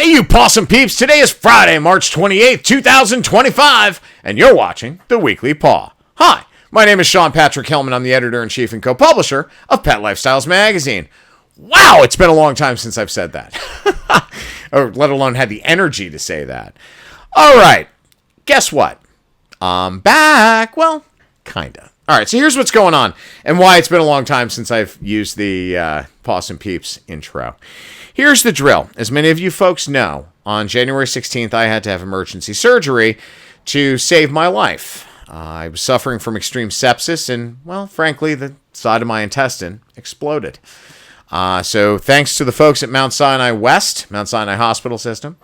Hey, you possum peeps! Today is Friday, March 28th, 2025, and you're watching the Weekly Paw. Hi, my name is Sean Patrick Hillman. I'm the editor-in-chief and co-publisher of Pet Lifestyles magazine. Wow, it's been a long time since I've said that. Or let alone had the energy to say that. All right, guess what? I'm back. Well, kinda. All right, so here's what's going on and why it's been a long time since I've used the Possum Peeps intro. Here's the drill. As many of you folks know, on January 16th, I had to have emergency surgery to save my life. I was suffering from extreme sepsis and, well, frankly, the side of my intestine exploded. So thanks to the folks at Mount Sinai West, Mount Sinai Hospital System,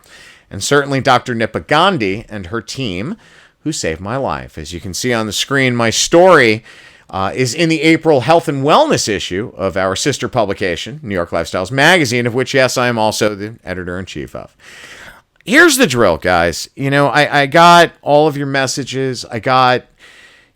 and certainly Dr. Nipa Gandhi and her team, who saved my life. As you can see on the screen, my story is in the April Health and Wellness issue of our sister publication, New York Lifestyles magazine, of which, yes, I am also the editor-in-chief of. Here's the drill, guys. You know, I got all of your messages. I got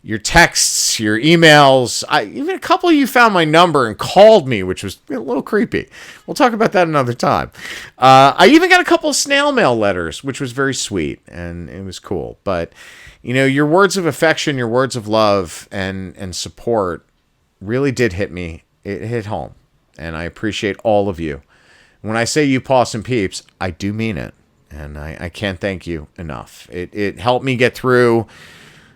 your texts, your emails. Even a couple of you found my number and called me, which was a little creepy. We'll talk about that another time. I even got a couple of snail mail letters, which was very sweet, and it was cool. But you know, your words of affection, your words of love and support really did hit me. It hit home. And I appreciate all of you. When I say you possum peeps, I do mean it. And I can't thank you enough. It helped me get through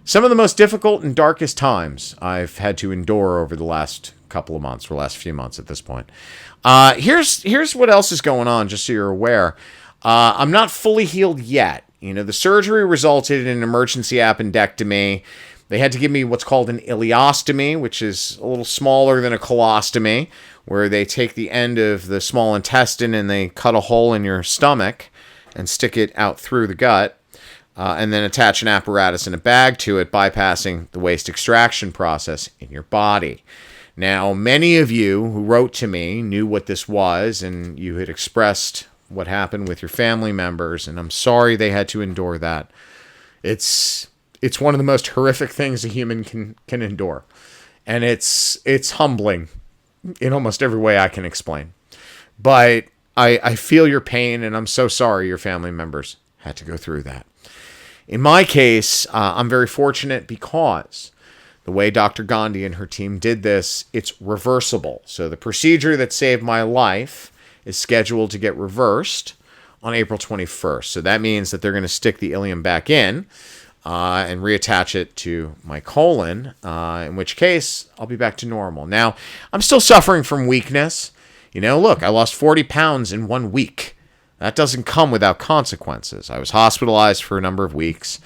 some of the most difficult and darkest times I've had to endure over the last couple of months, or last few months at this point. Here's what else is going on, just so you're aware. I'm not fully healed yet. You know, the surgery resulted in an emergency appendectomy. They had to give me what's called an ileostomy, which is a little smaller than a colostomy, where they take the end of the small intestine and they cut a hole in your stomach and stick it out through the gut, and then attach an apparatus and a bag to it, bypassing the waste extraction process in your body. Now, many of you who wrote to me knew what this was, and you had expressed what happened with your family members, and I'm sorry they had to endure that. It's one of the most horrific things a human can endure, and it's humbling in almost every way I can explain. But I feel your pain, and I'm so sorry your family members had to go through that. In my case, I'm very fortunate because the way Dr. Gandhi and her team did this, it's reversible. So the procedure that saved my life is scheduled to get reversed on April 21st. So that means that they're going to stick the ileum back in and reattach it to my colon, in which case I'll be back to normal. Now, I'm still suffering from weakness. You know, look, I lost 40 pounds in 1 week. That doesn't come without consequences. I was hospitalized for a number of weeks,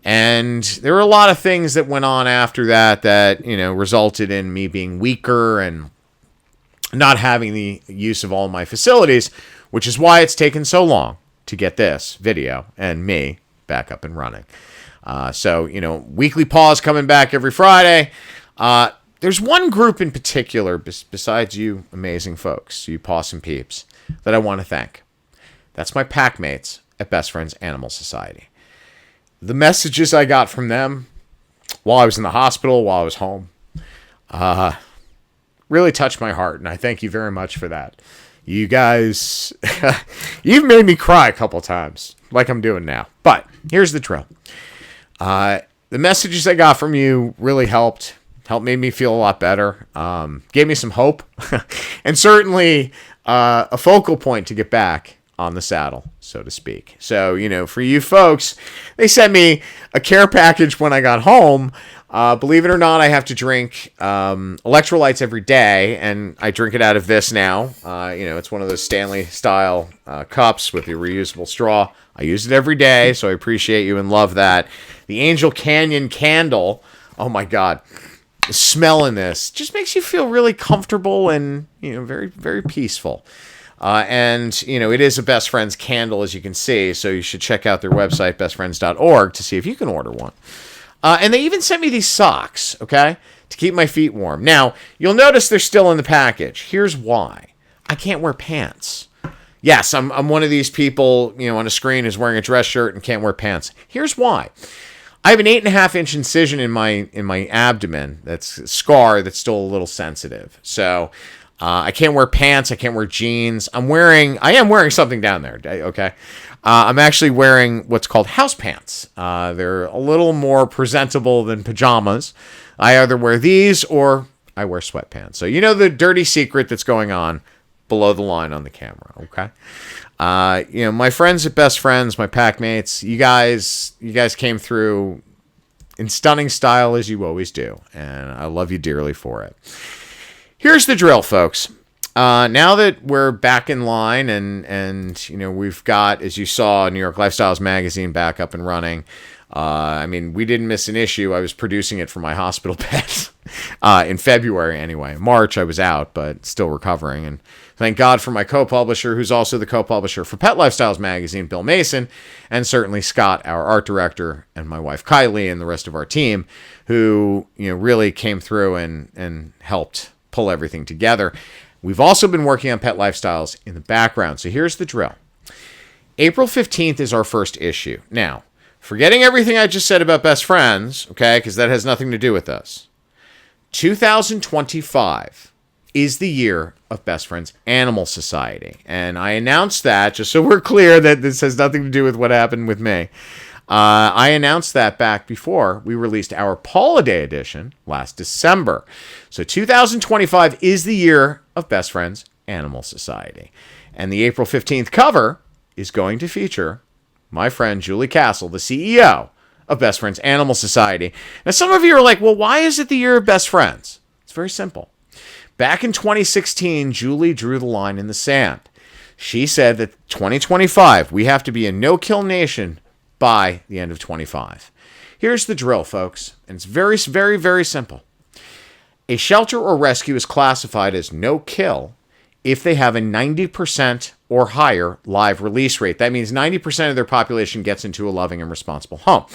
and there were a lot of things that went on after that, you know, resulted in me being weaker and not having the use of all my facilities, which is why it's taken so long to get this video and me back up and running. So, you know, Weekly Paw is coming back every Friday. There's one group in particular, besides you amazing folks, you possum peeps, that I want to thank. That's my packmates at Best Friends Animal Society. The messages I got from them while I was in the hospital, while I was home, really touched my heart, and I thank you very much for that. You guys, you've made me cry a couple times, like I'm doing now. But here's the drill. The messages I got from you really helped made me feel a lot better, gave me some hope, and certainly a focal point to get back on the saddle, so to speak. So, you know, for you folks, they sent me a care package when I got home. Believe it or not, I have to drink electrolytes every day, and I drink it out of this now. You know, it's one of those Stanley-style cups with a reusable straw. I use it every day, so I appreciate you and love that. The Angel Canyon candle, oh my God, the smell in this just makes you feel really comfortable and, you know, very, very peaceful. And, you know, it is a Best Friends candle, as you can see, so you should check out their website, bestfriends.org, to see if you can order one. And they even sent me these socks, okay, to keep my feet warm. Now, you'll notice they're still in the package. Here's why. I can't wear pants. Yes, I'm one of these people, you know, on a screen who's wearing a dress shirt and can't wear pants. Here's why. I have an 8.5-inch incision in my abdomen. That's a scar that's still a little sensitive. So I can't wear pants. I can't wear jeans. I am wearing something down there. Okay. I'm actually wearing what's called house pants. They're a little more presentable than pajamas. I either wear these or I wear sweatpants. So you know the dirty secret that's going on below the line on the camera. Okay. My friends at Best Friends, my packmates, you guys came through in stunning style as you always do. And I love you dearly for it. Here's the drill, folks. Now that we're back in line and we've got, as you saw, New York Lifestyles magazine back up and running. We didn't miss an issue. I was producing it for my hospital pet in February anyway. March I was out, but still recovering. And thank God for my co-publisher, who's also the co-publisher for Pet Lifestyles magazine, Bill Mason, and certainly Scott, our art director, and my wife Kylie, and the rest of our team, who really came through and helped pull everything together. We've also been working on Pet Lifestyles in the background. So here's the drill. April 15th is our first issue. Now, forgetting everything I just said about Best Friends, okay, because that has nothing to do with us. 2025 is the year of Best Friends Animal Society. And I announced that, just so we're clear that this has nothing to do with what happened with me. I announced that back before we released our Holiday edition last December. So 2025 is the year of Best Friends Animal Society. And the April 15th cover is going to feature my friend Julie Castle, the CEO of Best Friends Animal Society. Now, some of you are like, well, why is it the year of Best Friends? It's very simple. Back in 2016, Julie drew the line in the sand. She said that 2025, we have to be a no-kill nation by the end of 25. Here's the drill, folks, and it's very, very, very simple. A shelter or rescue is classified as no-kill if they have a 90% or higher live release rate. That means 90% of their population gets into a loving and responsible home.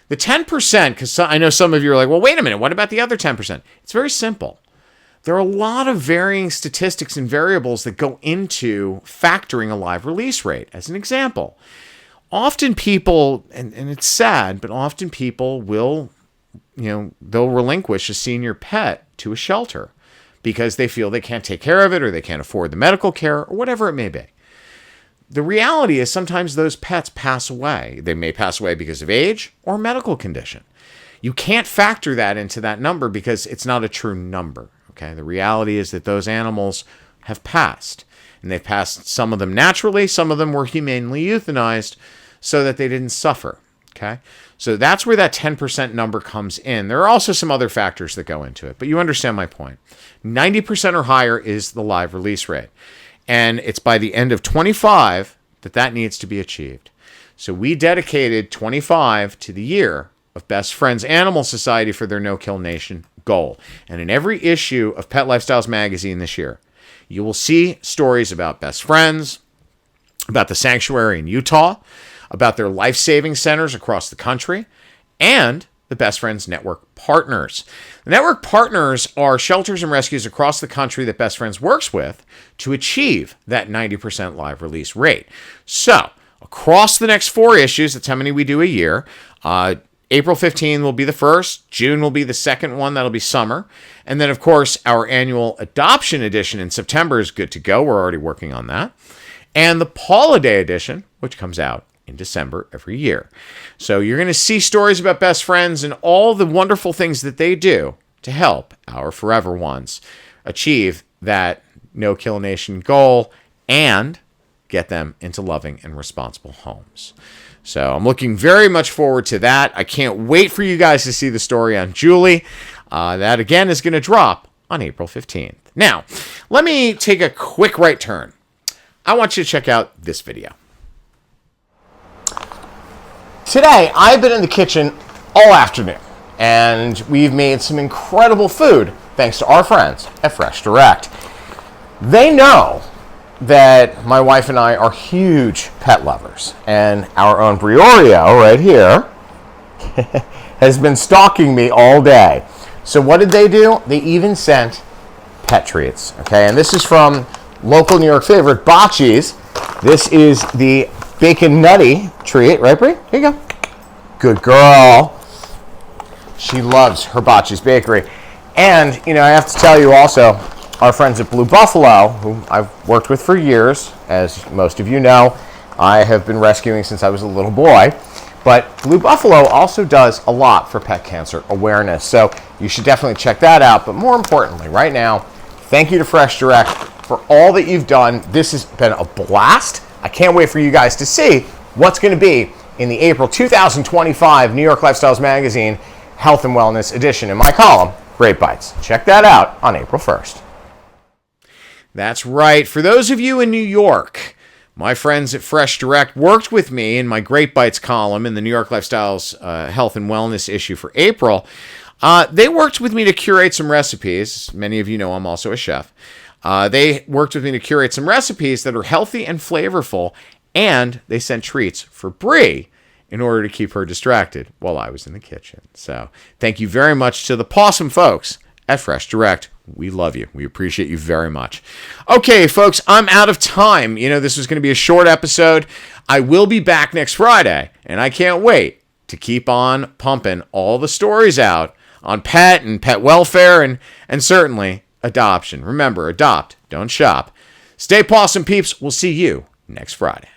The 10%, because I know some of you are like, well, wait a minute, what about the other 10%? It's very simple. There are a lot of varying statistics and variables that go into factoring a live release rate. As an example, often people, and it's sad, but often people will, they'll relinquish a senior pet to a shelter because they feel they can't take care of it or they can't afford the medical care or whatever it may be. The reality is sometimes those pets pass away. They may pass away because of age or medical condition. You can't factor that into that number because it's not a true number. Okay, the reality is that those animals have passed, and they've passed, some of them naturally, some of them were humanely euthanized so that they didn't suffer. Okay, so that's where that 10% number comes in. There are also some other factors that go into it, but you understand my point. 90% or higher is the live release rate, and it's by the end of 25 that needs to be achieved. So we dedicated 25 to the year of Best Friends Animal Society for their No-Kill Nation goal. And in every issue of Pet Lifestyles magazine this year, you will see stories about Best Friends, about the sanctuary in Utah, about their life-saving centers across the country, and the Best Friends Network Partners. The network partners are shelters and rescues across the country that Best Friends works with to achieve that 90% live release rate. So, across the next 4 issues, that's how many we do a year, April 15 will be the first. June will be the second one. That'll be summer. And then, of course, our annual adoption edition in September is good to go. We're already working on that. And the Holiday edition, which comes out in December every year. So you're going to see stories about Best Friends and all the wonderful things that they do to help our forever ones achieve that no-kill nation goal and get them into loving and responsible homes. So I'm looking very much forward to that. I can't wait for you guys to see the story on Julie. That, again, is going to drop on April 15th. Now, let me take a quick right turn. I want you to check out this video. Today, I've been in the kitchen all afternoon, and we've made some incredible food thanks to our friends at FreshDirect. They know that my wife and I are huge pet lovers, and our own Brioreo right here has been stalking me all day. So what did they do? They even sent pet treats, okay? And this is from local New York favorite, Bocce's. This is the Bacon Nutty treat, right, Brie? Here you go. Good girl. She loves her Bocce's Bakery. And, I have to tell you also, our friends at Blue Buffalo, who I've worked with for years. As most of you know, I have been rescuing since I was a little boy. But Blue Buffalo also does a lot for pet cancer awareness, so you should definitely check that out. But more importantly, right now, thank you to FreshDirect for all that you've done. This has been a blast. I can't wait for you guys to see what's going to be in the April 2025 New York Lifestyles Magazine Health and Wellness edition in my column, Great Bites. Check that out on April 1st. That's right. For those of you in New York, my friends at FreshDirect worked with me in my Great Bites column in the New York Lifestyles Health and Wellness issue for April. They worked with me to curate some recipes. Many of you know I'm also a chef. They worked with me to curate some recipes that are healthy and flavorful, and they sent treats for Brie in order to keep her distracted while I was in the kitchen. So thank you very much to the Pawsome folks at FreshDirect. We love you. We appreciate you very much. Okay, folks, I'm out of time. This was going to be a short episode. I will be back next Friday, and I can't wait to keep on pumping all the stories out on pet and pet welfare and certainly adoption. Remember, adopt, don't shop. Stay pawsome, peeps. We'll see you next Friday.